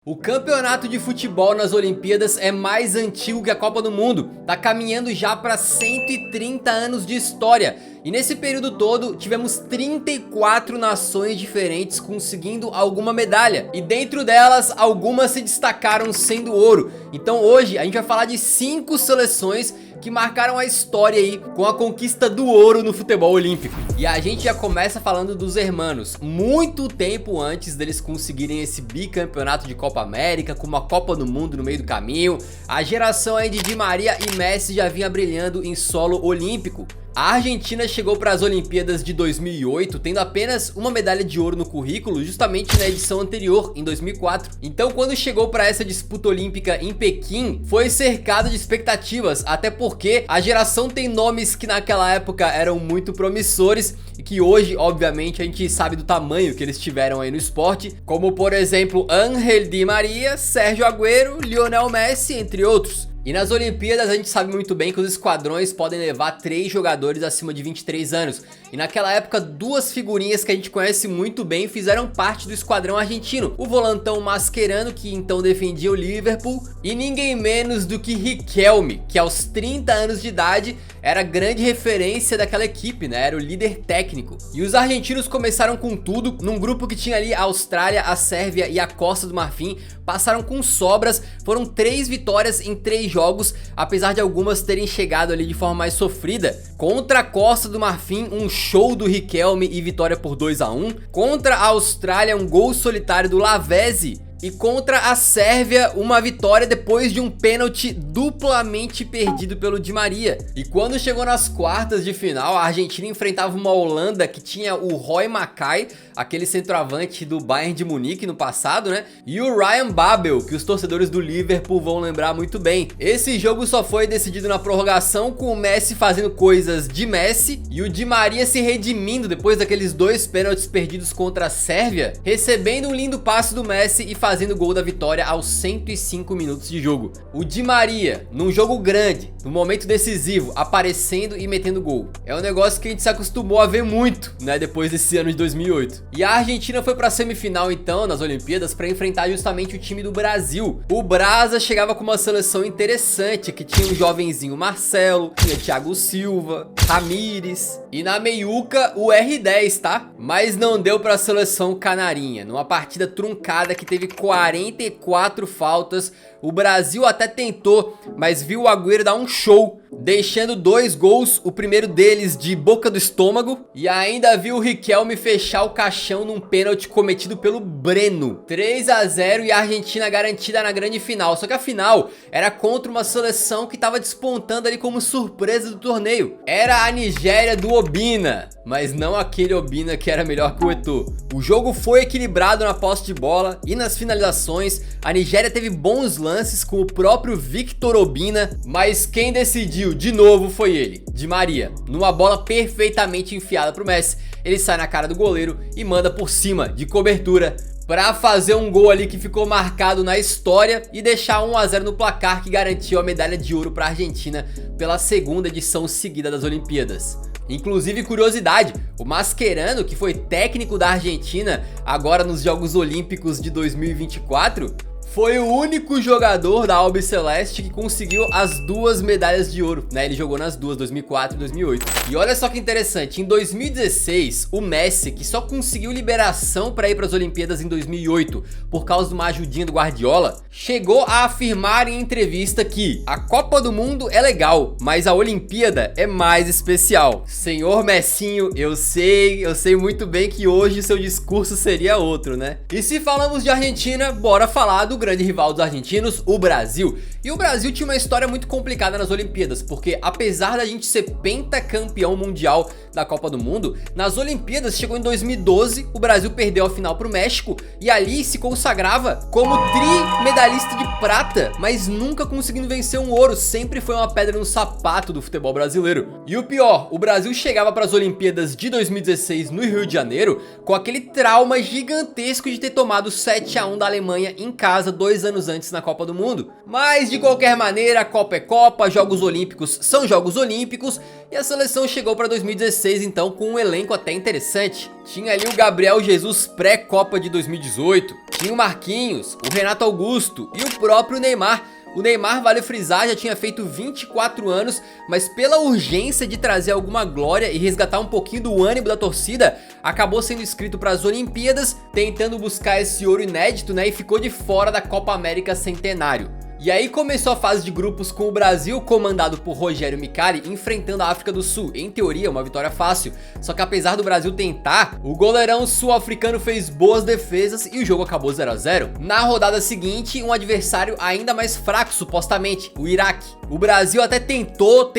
O campeonato de futebol nas Olimpíadas é mais antigo que a Copa do Mundo, tá caminhando já para 130 anos de história. E nesse período todo tivemos 34 nações diferentes conseguindo alguma medalha. E dentro delas, algumas se destacaram sendo ouro. Então hoje a gente vai falar de 5 seleções que marcaram a história aí com a conquista do ouro no futebol olímpico. E a gente já começa falando dos hermanos, muito tempo antes deles conseguirem esse bicampeonato de Copa América, com uma Copa do Mundo no meio do caminho. A geração aí de Di Maria e Messi já vinha brilhando em solo olímpico. A Argentina chegou para as Olimpíadas de 2008 tendo apenas uma medalha de ouro no currículo, justamente na edição anterior, em 2004. Então quando chegou para essa disputa olímpica em Pequim, foi cercado de expectativas, até porque a geração tem nomes que naquela época eram muito promissores e que hoje, obviamente, a gente sabe do tamanho que eles tiveram aí no esporte, como por exemplo Ángel Di Maria, Sérgio Agüero, Lionel Messi, entre outros. E nas Olimpíadas a gente sabe muito bem que os esquadrões podem levar 3 jogadores acima de 23 anos. E naquela época, 2 figurinhas que a gente conhece muito bem fizeram parte do esquadrão argentino. O volantão Mascherano, que então defendia o Liverpool, e ninguém menos do que Riquelme, que aos 30 anos de idade era grande referência daquela equipe, né? Era o líder técnico. E os argentinos começaram com tudo, num grupo que tinha ali a Austrália, a Sérvia e a Costa do Marfim. Passaram com sobras, foram 3 vitórias em 3 jogos, apesar de algumas terem chegado ali de forma mais sofrida. Contra a Costa do Marfim, um show do Riquelme e vitória por 2-1. Contra a Austrália, um gol solitário do Lavezzi. E contra a Sérvia, uma vitória depois de um pênalti duplamente perdido pelo Di Maria. E quando chegou nas quartas de final, a Argentina enfrentava uma Holanda que tinha o Roy Makaay, aquele centroavante do Bayern de Munique no passado, né? E o Ryan Babel, que os torcedores do Liverpool vão lembrar muito bem. Esse jogo só foi decidido na prorrogação, com o Messi fazendo coisas de Messi e o Di Maria se redimindo depois daqueles 2 pênaltis perdidos contra a Sérvia, recebendo um lindo passe do Messi e fazendo o gol da vitória aos 105 minutos de jogo. O Di Maria, num jogo grande, no momento decisivo, aparecendo e metendo gol. É um negócio que a gente se acostumou a ver muito, né, depois desse ano de 2008. E a Argentina foi pra semifinal então, nas Olimpíadas, para enfrentar justamente o time do Brasil. O Brasa chegava com uma seleção interessante, que tinha o jovenzinho Marcelo, tinha Thiago Silva, Ramires e na meiuca o R10, tá? Mas não deu pra seleção canarinha, numa partida truncada que teve 44 faltas. O Brasil até tentou, mas viu o Agüero dar um show, deixando 2 gols, o primeiro deles de boca do estômago, e ainda viu o Riquelme fechar o caixão num pênalti cometido pelo Breno. 3-0 e a Argentina garantida na grande final. Só que a final era contra uma seleção que estava despontando ali como surpresa do torneio. Era a Nigéria do Obina, mas não aquele Obina que era melhor que o Eto'o. O jogo foi equilibrado na posse de bola e nas finalizações. A Nigéria teve bons lances com o próprio Victor Obina, mas quem decidiu de novo foi ele, Di Maria. Numa bola perfeitamente enfiada pro Messi, ele sai na cara do goleiro e manda por cima, de cobertura, para fazer um gol ali que ficou marcado na história e deixar 1-0 no placar, que garantiu a medalha de ouro para a Argentina pela 2ª edição seguida das Olimpíadas. Inclusive, curiosidade, o Mascherano, que foi técnico da Argentina agora nos Jogos Olímpicos de 2024, foi o único jogador da Albiceleste que conseguiu as 2 medalhas de ouro, né? Ele jogou nas 2, 2004 e 2008. E olha só que interessante, em 2016, o Messi, que só conseguiu liberação para ir para as Olimpíadas em 2008 por causa de uma ajudinha do Guardiola, chegou a afirmar em entrevista que a Copa do Mundo é legal, mas a Olimpíada é mais especial. Senhor Messinho, eu sei muito bem que hoje o seu discurso seria outro, né? E se falamos de Argentina, bora falar do grande rival dos argentinos, o Brasil. E o Brasil tinha uma história muito complicada nas Olimpíadas, porque apesar da gente ser pentacampeão mundial da Copa do Mundo, nas Olimpíadas chegou em 2012, o Brasil perdeu a final pro México e ali se consagrava como trimedalhista de prata, mas nunca conseguindo vencer um ouro, sempre foi uma pedra no sapato do futebol brasileiro. E o pior, o Brasil chegava para as Olimpíadas de 2016 no Rio de Janeiro com aquele trauma gigantesco de ter tomado 7-1 da Alemanha em casa casa 2 anos antes na Copa do Mundo. Mas de qualquer maneira, Copa é Copa, Jogos Olímpicos são Jogos Olímpicos, e a seleção chegou para 2016 então com um elenco até interessante. Tinha ali o Gabriel Jesus pré-Copa de 2018, tinha o Marquinhos, o Renato Augusto e o próprio Neymar. O Neymar, vale frisar, já tinha feito 24 anos, mas pela urgência de trazer alguma glória e resgatar um pouquinho do ânimo da torcida, acabou sendo inscrito para as Olimpíadas, tentando buscar esse ouro inédito, né, e ficou de fora da Copa América Centenário. E aí começou a fase de grupos com o Brasil, comandado por Rogério Micali, enfrentando a África do Sul. Em teoria, uma vitória fácil, só que apesar do Brasil tentar, o goleirão sul-africano fez boas defesas e o jogo acabou 0 a 0. Na rodada seguinte, um adversário ainda mais fraco, supostamente, o Iraque. O Brasil até tentou,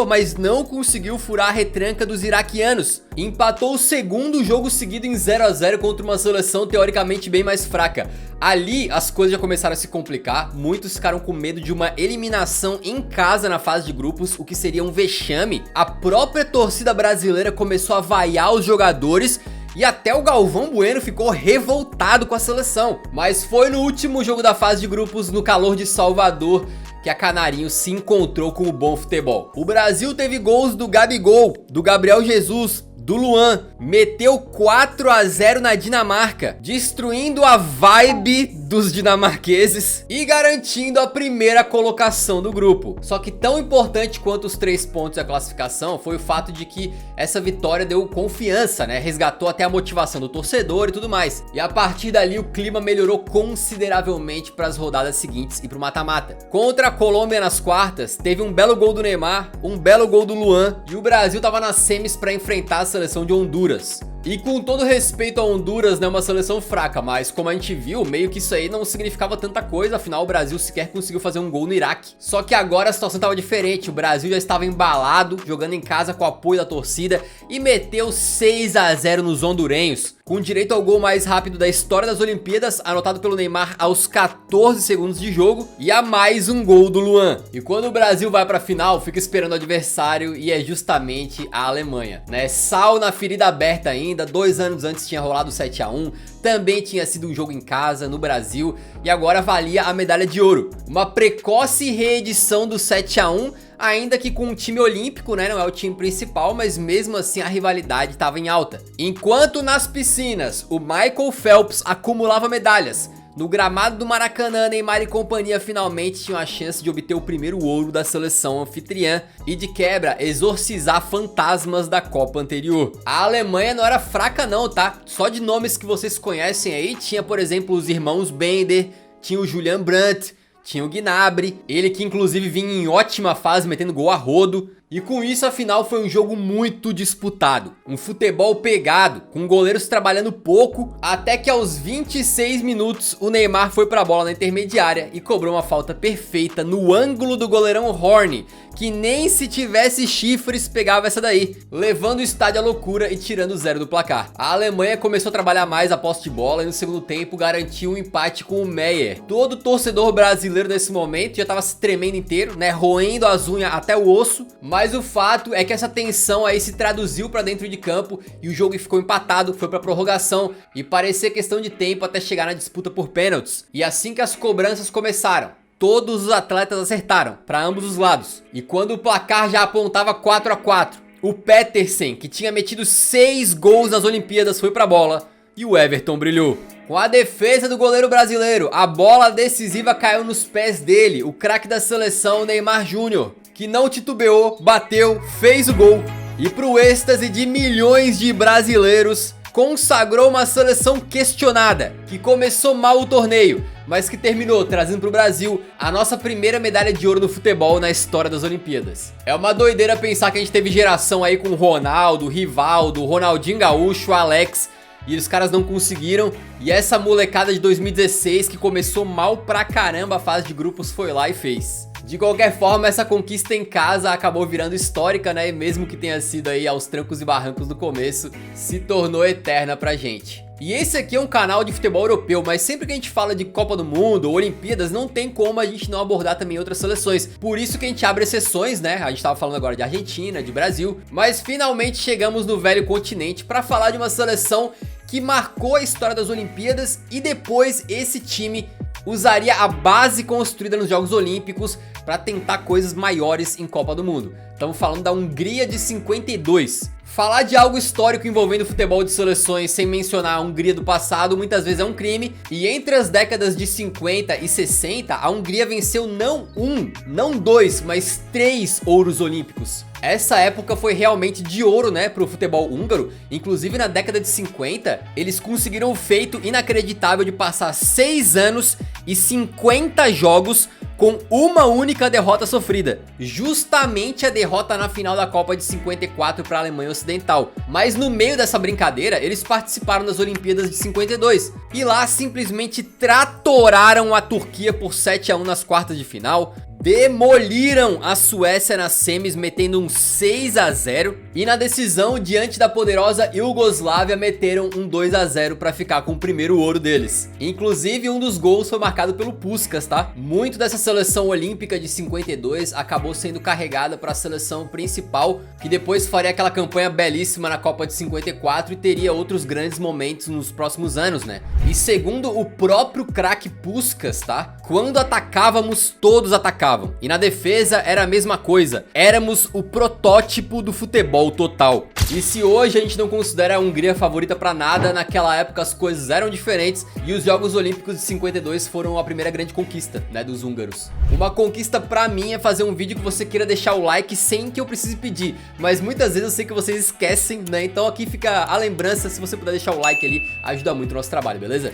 mas não conseguiu furar a retranca dos iraquianos. Empatou o segundo jogo seguido em 0 a 0 contra uma seleção teoricamente bem mais fraca. Ali as coisas já começaram a se complicar, muitos ficaram com medo de uma eliminação em casa na fase de grupos, o que seria um vexame. A própria torcida brasileira começou a vaiar os jogadores e até o Galvão Bueno ficou revoltado com a seleção. Mas foi no último jogo da fase de grupos, no calor de Salvador, que a Canarinho se encontrou com o bom futebol. O Brasil teve gols do Gabigol, do Gabriel Jesus, do Luan, meteu 4 a 0 na Dinamarca, destruindo a vibe dos dinamarqueses e garantindo a primeira colocação do grupo. Só que tão importante quanto os 3 pontos da classificação foi o fato de que essa vitória deu confiança, né? Resgatou até a motivação do torcedor e tudo mais. E a partir dali o clima melhorou consideravelmente para as rodadas seguintes e para o mata-mata. Contra a Colômbia nas quartas, teve um belo gol do Neymar, um belo gol do Luan, e o Brasil tava nas semis para enfrentar a seleção de Honduras. E com todo respeito a Honduras, né, uma seleção fraca, mas como a gente viu, meio que isso aí não significava tanta coisa, afinal o Brasil sequer conseguiu fazer um gol no Iraque. Só que agora a situação estava diferente, o Brasil já estava embalado, jogando em casa com o apoio da torcida e meteu 6 a 0 nos hondurenhos, com direito ao gol mais rápido da história das Olimpíadas, anotado pelo Neymar aos 14 segundos de jogo, e a mais um gol do Luan. E quando o Brasil vai pra final, fica esperando o adversário, e é justamente a Alemanha, né? Sal na ferida aberta ainda, 2 anos antes tinha rolado 7 a 1, também tinha sido um jogo em casa, no Brasil, e agora valia a medalha de ouro. Uma precoce reedição do 7 a 1, ainda que com um time olímpico, né, não é o time principal, mas mesmo assim a rivalidade estava em alta. Enquanto nas piscinas o Michael Phelps acumulava medalhas, no gramado do Maracanã, Neymar e companhia finalmente tinham a chance de obter o primeiro ouro da seleção anfitriã e de quebra exorcizar fantasmas da Copa anterior. A Alemanha não era fraca não, tá? Só de nomes que vocês conhecem aí, tinha por exemplo os irmãos Bender, tinha o Julian Brandt, tinha o Gnabry, ele que inclusive vinha em ótima fase metendo gol a rodo. E com isso a final foi um jogo muito disputado, um futebol pegado, com goleiros trabalhando pouco, até que aos 26 minutos o Neymar foi pra bola na intermediária e cobrou uma falta perfeita no ângulo do goleirão Horne, que nem se tivesse chifres pegava essa daí, levando o estádio à loucura e tirando 0 do placar. A Alemanha começou a trabalhar mais a posse de bola e no segundo tempo garantiu um empate com o Meyer. Todo torcedor brasileiro nesse momento já tava se tremendo inteiro, né, roendo as unhas até o osso, mas o fato é que essa tensão aí se traduziu pra dentro de campo e o jogo ficou empatado, foi pra prorrogação e parecia questão de tempo até chegar na disputa por pênaltis. E assim que as cobranças começaram, todos os atletas acertaram pra ambos os lados. E quando o placar já apontava 4 a 4, o Petersen, que tinha metido 6 gols nas Olimpíadas, foi pra bola e o Everton brilhou. Com a defesa do goleiro brasileiro, a bola decisiva caiu nos pés dele, o craque da seleção, Neymar Júnior, que não titubeou, bateu, fez o gol e pro êxtase de milhões de brasileiros, consagrou uma seleção questionada, que começou mal o torneio, mas que terminou trazendo pro Brasil a nossa primeira medalha de ouro no futebol na história das Olimpíadas. É uma doideira pensar que a gente teve geração aí com Ronaldo, Rivaldo, Ronaldinho Gaúcho, Alex, e os caras não conseguiram, e essa molecada de 2016 que começou mal pra caramba a fase de grupos foi lá e fez. De qualquer forma, essa conquista em casa acabou virando histórica, né? E mesmo que tenha sido aí aos trancos e barrancos do começo, se tornou eterna pra gente. E esse aqui é um canal de futebol europeu, mas sempre que a gente fala de Copa do Mundo ou Olimpíadas, não tem como a gente não abordar também outras seleções. Por isso que a gente abre exceções, né? A gente tava falando agora de Argentina, de Brasil, mas finalmente chegamos no velho continente pra falar de uma seleção que marcou a história das Olimpíadas e depois esse time usaria a base construída nos Jogos Olímpicos para tentar coisas maiores em Copa do Mundo. Estamos falando da Hungria de 52. Falar de algo histórico envolvendo futebol de seleções sem mencionar a Hungria do passado muitas vezes é um crime, e entre as décadas de 50 e 60 a Hungria venceu não um, não dois, mas 3 ouros olímpicos. Essa época foi realmente de ouro, né, pro futebol húngaro. Inclusive na década de 50 eles conseguiram o feito inacreditável de passar 6 anos e 50 jogos com uma única derrota sofrida, justamente a derrota na final da Copa de 54 para a Alemanha Ocidental. Mas no meio dessa brincadeira, eles participaram das Olimpíadas de 52 e lá simplesmente tratoraram a Turquia por 7-1 nas quartas de final. Demoliram a Suécia nas semis, metendo um 6-0. E na decisão, diante da poderosa Iugoslávia, meteram um 2-0 para ficar com o primeiro ouro deles. Inclusive, um dos gols foi marcado pelo Puskás, tá? Muito dessa seleção olímpica de 52 acabou sendo carregada para a seleção principal, que depois faria aquela campanha belíssima na Copa de 54 e teria outros grandes momentos nos próximos anos, né? E segundo o próprio craque Puskás, tá? Quando atacávamos, todos atacavam. E na defesa era a mesma coisa. Éramos o protótipo do futebol total. E se hoje a gente não considera a Hungria favorita pra nada, naquela época as coisas eram diferentes e os Jogos Olímpicos de 52 foram a primeira grande conquista, né, dos húngaros. Uma conquista pra mim é fazer um vídeo que você queira deixar o like sem que eu precise pedir, mas muitas vezes eu sei que vocês esquecem, né, então aqui fica a lembrança. Se você puder deixar o like ali, ajuda muito o nosso trabalho, beleza?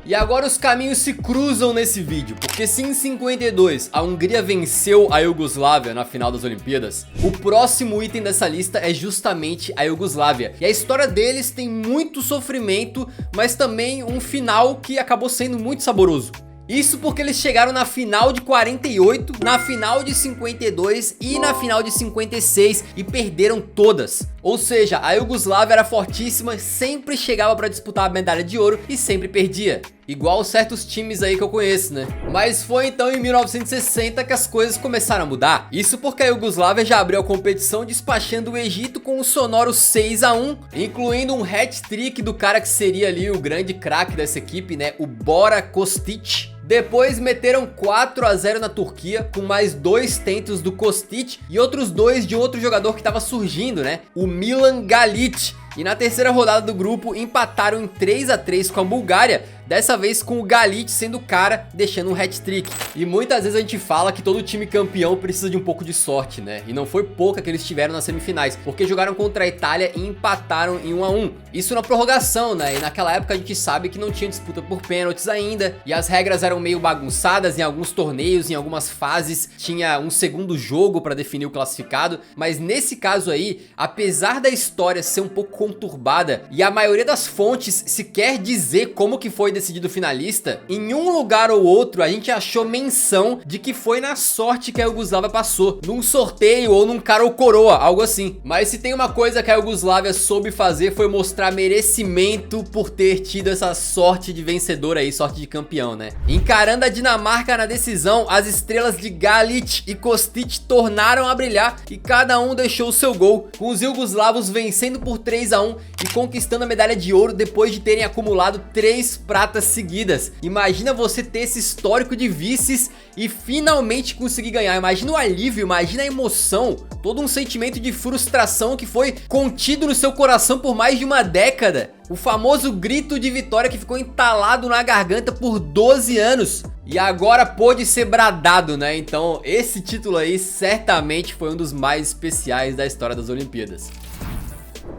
E agora os caminhos se cruzam nesse vídeo, porque se em 52 a Hungria venceu a Iugoslávia na final das Olimpíadas, o próximo item dessa lista é justamente a Iugoslávia. E a história deles tem muito sofrimento, mas também um final que acabou sendo muito saboroso. Isso porque eles chegaram na final de 48, na final de 52 e na final de 56 e perderam todas. Ou seja, a Iugoslávia era fortíssima, sempre chegava para disputar a medalha de ouro e sempre perdia. Igual certos times aí que eu conheço, né? Mas foi então em 1960 que as coisas começaram a mudar. Isso porque a Iugoslávia já abriu a competição despachando o Egito com um sonoro 6-1, incluindo um hat-trick do cara que seria ali o grande craque dessa equipe, né? O Bora Kostic. Depois meteram 4-0 na Turquia, com mais 2 tentos do Kostic e outros 2 de outro jogador que estava surgindo, né? O Milan Galic. E na terceira rodada do grupo empataram em 3-3 com a Bulgária, dessa vez com o Galic sendo o cara, deixando um hat-trick. E muitas vezes a gente fala que todo time campeão precisa de um pouco de sorte, né? E não foi pouca que eles tiveram nas semifinais, porque jogaram contra a Itália e empataram em 1-1. Isso na prorrogação, né? E naquela época a gente sabe que não tinha disputa por pênaltis ainda, e as regras eram meio bagunçadas em alguns torneios, em algumas fases tinha um segundo jogo para definir o classificado. Mas nesse caso aí, apesar da história ser um pouco conturbada e a maioria das fontes sequer dizer como que foi decidido o finalista, em um lugar ou outro a gente achou menção de que foi na sorte que a Iugoslávia passou, num sorteio ou num cara ou coroa, algo assim. Mas se tem uma coisa que a Iugoslávia soube fazer foi mostrar merecimento por ter tido essa sorte de vencedor aí, sorte de campeão, né? Encarando a Dinamarca na decisão, as estrelas de Galic e Kostic tornaram a brilhar e cada um deixou o seu gol, com os iugoslavos vencendo por 3-1 e conquistando a medalha de ouro depois de terem acumulado 3 pratas seguidas. Imagina você ter esse histórico de vices e finalmente conseguir ganhar. Imagina o alívio, imagina a emoção, todo um sentimento de frustração que foi contido no seu coração por mais de uma década. O famoso grito de vitória que ficou entalado na garganta por 12 anos. E agora pôde ser bradado, né? Então esse título aí certamente foi um dos mais especiais da história das Olimpíadas.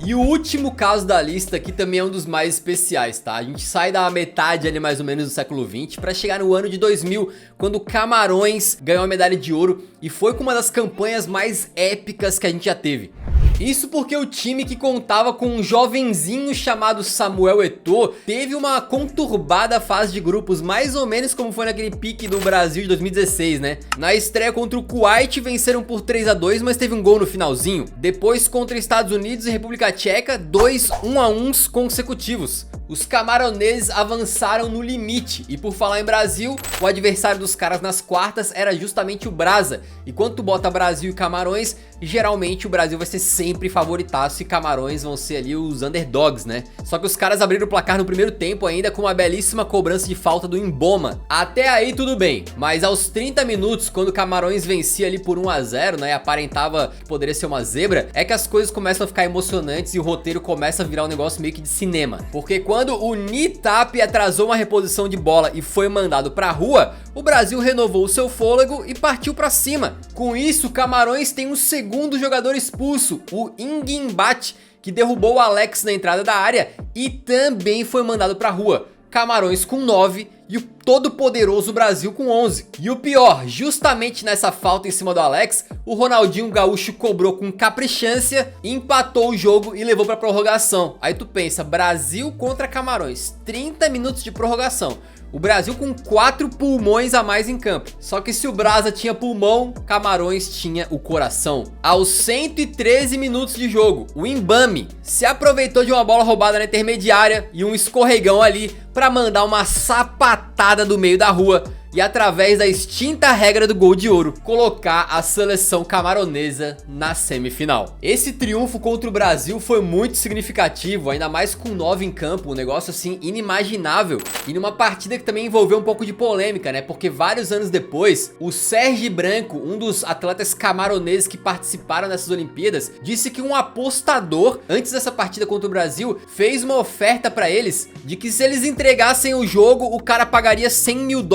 E o último caso da lista aqui também é um dos mais especiais, tá? A gente sai da metade ali mais ou menos do século 20 para chegar no ano de 2000, quando Camarões ganhou a medalha de ouro e foi com uma das campanhas mais épicas que a gente já teve. Isso porque o time que contava com um jovenzinho chamado Samuel Eto'o teve uma conturbada fase de grupos, mais ou menos como foi naquele pique do Brasil de 2016, né? Na estreia contra o Kuwait venceram por 3-2, mas teve um gol no finalzinho. Depois contra Estados Unidos e República Tcheca, 2 1-1 consecutivos. Os camaroneses avançaram no limite, e por falar em Brasil, o adversário dos caras nas quartas era justamente o Brasa. E quando tu bota Brasil e Camarões, geralmente o Brasil vai ser sempre favoritaço e Camarões vão ser ali os underdogs, né? Só que os caras abriram o placar no primeiro tempo ainda com uma belíssima cobrança de falta do Mboma. Até aí tudo bem, mas aos 30 minutos, quando o Camarões vencia ali por 1 a 0, né, e aparentava que poderia ser uma zebra, é que as coisas começam a ficar emocionantes e o roteiro começa a virar um negócio meio que de cinema. Porque quando o Nitap atrasou uma reposição de bola e foi mandado pra rua, o Brasil renovou o seu fôlego e partiu pra cima. Com isso, Camarões tem um segundo jogador expulso, o Nguimbat, que derrubou o Alex na entrada da área e também foi mandado pra rua. Camarões com 9 e o todo poderoso Brasil com 11. E o pior, justamente nessa falta em cima do Alex, o Ronaldinho Gaúcho cobrou com caprichância, empatou o jogo e levou pra prorrogação. Aí tu pensa, Brasil contra Camarões, 30 minutos de prorrogação. O Brasil com 4 pulmões a mais em campo. Só que se o Brasa tinha pulmão, Camarões tinha o coração. Aos 113 minutos de jogo, o Mbami se aproveitou de uma bola roubada na intermediária e um escorregão ali para mandar uma sapatada do meio da rua e, através da extinta regra do gol de ouro, colocar a seleção camaronesa na semifinal. Esse triunfo contra o Brasil foi muito significativo, ainda mais com 9 em campo, um negócio assim inimaginável, e numa partida que também envolveu um pouco de polêmica, né? Porque vários anos depois, o Sergi Branco, um dos atletas camaroneses que participaram dessas Olimpíadas, disse que um apostador, antes dessa partida contra o Brasil, fez uma oferta para eles de que se eles entregassem o jogo, o cara pagaria $100 mil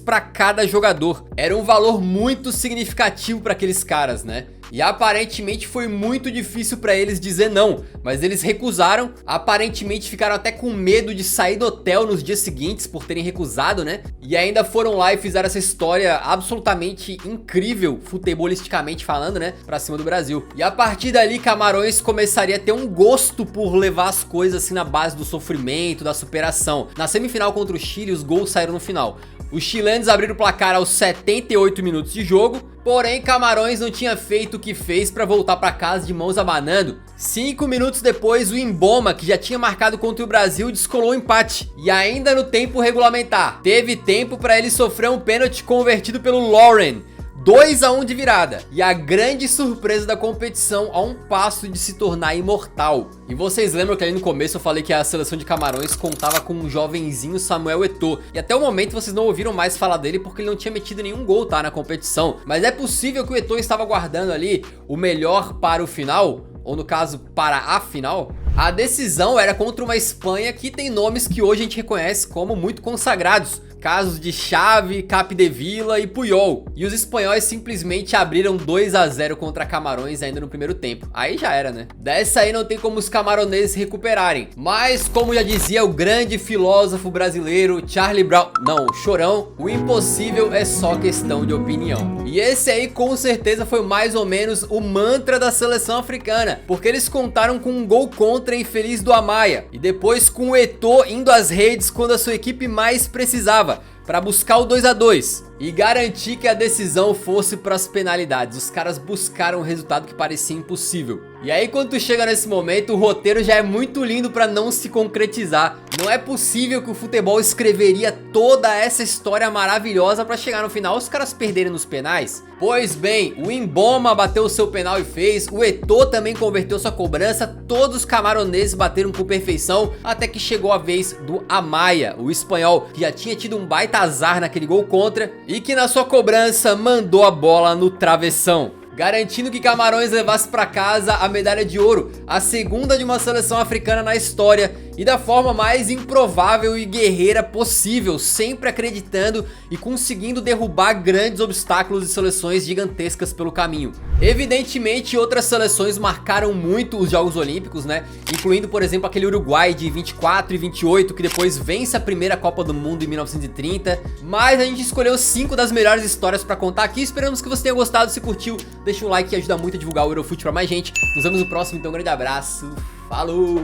para cada jogador. Era um valor muito significativo para aqueles caras, né? E aparentemente foi muito difícil para eles dizer não, mas eles recusaram. Aparentemente ficaram até com medo de sair do hotel nos dias seguintes por terem recusado, né? E ainda foram lá e fizeram essa história absolutamente incrível, futebolisticamente falando, né? Pra cima do Brasil. E a partir dali, Camarões começaria a ter um gosto por levar as coisas assim na base do sofrimento, da superação. Na semifinal contra o Chile, os gols saíram no final. Os chilenos abriram o placar aos 78 minutos de jogo, porém Camarões não tinha feito o que fez para voltar para casa de mãos abanando. 5 minutos depois, o Mboma, que já tinha marcado contra o Brasil, descolou o empate. E ainda no tempo regulamentar, teve tempo para ele sofrer um pênalti convertido pelo Lauren. 2 a 1 de virada, e a grande surpresa da competição a um passo de se tornar imortal. E vocês lembram que ali no começo eu falei que a seleção de Camarões contava com um jovenzinho Samuel Eto'o, e até o momento vocês não ouviram mais falar dele porque ele não tinha metido nenhum gol, tá, na competição. Mas é possível que o Eto'o estava guardando ali o melhor para o final, ou no caso, para a final. A decisão era contra uma Espanha que tem nomes que hoje a gente reconhece como muito consagrados. Casos de Xavi, Capdevila e Puyol. E os espanhóis simplesmente abriram 2 a 0 contra Camarões ainda no primeiro tempo. Aí já era, né? Dessa aí não tem como os camaroneses recuperarem. Mas, como já dizia o grande filósofo brasileiro Charlie Brown, não, Chorão, o impossível é só questão de opinião. E esse aí com certeza foi mais ou menos o mantra da seleção africana, porque eles contaram com um gol contra infeliz do Amaya, e depois com o Eto'o indo às redes quando a sua equipe mais precisava, para buscar o 2 a 2 e garantir que a decisão fosse para as penalidades. Os caras buscaram um resultado que parecia impossível. E aí quando tu chega nesse momento, o roteiro já é muito lindo para não se concretizar. Não é possível que o futebol escreveria toda essa história maravilhosa para chegar no final os caras perderem nos penais. Pois bem, o Mboma bateu o seu penal e fez, o Eto'o também converteu sua cobrança, todos os camaroneses bateram com perfeição, até que chegou a vez do Amaya, o espanhol, que já tinha tido um baita azar naquele gol contra, e que na sua cobrança mandou a bola no travessão, garantindo que Camarões levasse para casa a medalha de ouro, a segunda de uma seleção africana na história, e da forma mais improvável e guerreira possível, sempre acreditando e conseguindo derrubar grandes obstáculos e seleções gigantescas pelo caminho. Evidentemente, outras seleções marcaram muito os Jogos Olímpicos, né? Incluindo, por exemplo, aquele Uruguai de 24 e 28, que depois vence a primeira Copa do Mundo em 1930. Mas a gente escolheu 5 das melhores histórias para contar aqui. Esperamos que você tenha gostado. Se curtiu, deixa um like que ajuda muito a divulgar o Eurofute para mais gente. Nos vemos no próximo, então um grande abraço. Falou!